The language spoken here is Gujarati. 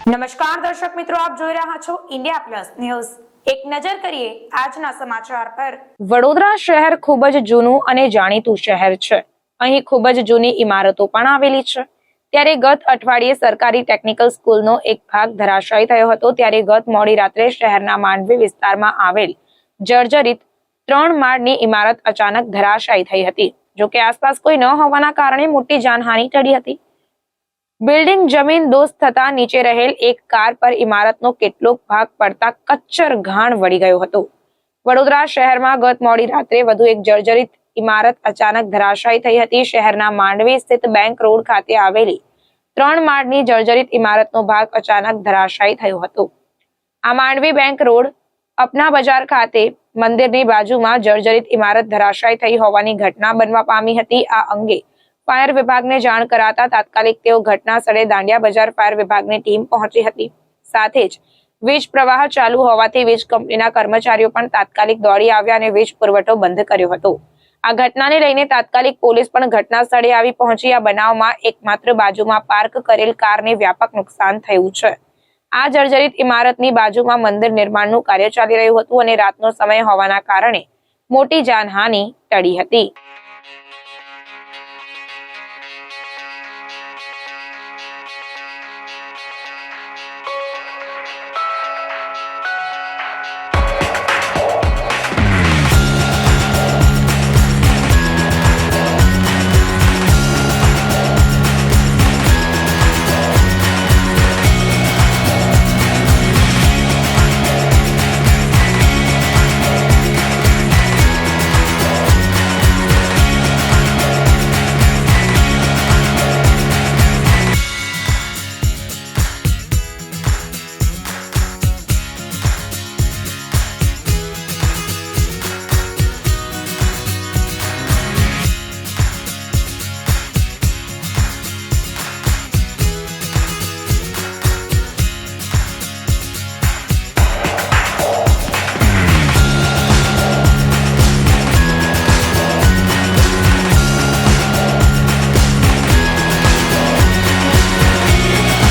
નમસ્કાર દર્શક મિત્રો, આપ જોઈ રહ્યા છો ઇન્ડિયા પ્લસ ન્યૂઝ। એક નજર કરીએ આજના સમાચાર પર। વડોદરા શહેર ખૂબ જ જૂનું અને જાણીતું શહેર છે। અહીં ખૂબ જ જૂની ઇમારતો પણ આવેલી છે। ત્યારે ગત અઠવાડિયે સરકારી ટેકનિકલ સ્કૂલનો એક ભાગ ધરાશાયી થયો હતો। ત્યારે ગત મોડી રાત્રે શહેરના માંડવી વિસ્તારમાં આવેલ જર્જરિત 3 માળની ઇમારત અચાનક ધરાશાયી થઈ હતી। જો કે આસપાસ કોઈ ન હોવાના કારણે મોટી જાનહાનિ ટળી હતી। બિલ્ડિંગ જમીન દોસ્ત થતા નીચે રહેલ એક કાર પર ઇમારતનો કેટલોક ભાગ પડતા કચ્ચર ઘાણ વળી ગયો હતો। વડોદરા શહેરમાં ગત મોડી રાત્રે વધુ એક જર્જરિત ઇમારત અચાનક ધરાશાયી થઈ હતી। શહેરના માંડવી સ્થિત બેંક રોડ ખાતે આવેલી 3 માળની જર્જરિત ઇમારતનો ભાગ અચાનક ધરાશાયી થયો હતો। આ માંડવી બેંક રોડ અપના બજાર ખાતે મંદિરની બાજુમાં જર્જરિત ઇમારત ધરાશાયી થઈ હોવાની ઘટના બનવા પામી હતી। આ અંગે ફાયર વિભાગને જાણ કરાતા તાત્કાલિક તેઓ ઘટના સ્થળે દાંડિયા બજાર ફાયર વિભાગની ટીમ પહોંચી હતી। સાથે જ વીજ પ્રવાહ ચાલુ હોવાથી વીજ કંપનીના કર્મચારીઓ પણ તાત્કાલિક દોડી આવ્યા અને વીજ પુરવઠો બંધ કર્યો હતો। આ ઘટનાને લઈને તાત્કાલિક પોલીસ પણ ઘટના સ્થળે આવી પહોંચી। આ બનાવમાં એકમાત્ર બાજુમાં પાર્ક કરેલ કારને વ્યાપક નુકસાન થયું છે। આ જર્જરિત ઇમારતની બાજુમાં મંદિર નિર્માણનું કાર્ય ચાલી રહ્યું હતું અને રાતનો સમય હોવાના કારણે મોટી જાનહાનિ ટળી હતી।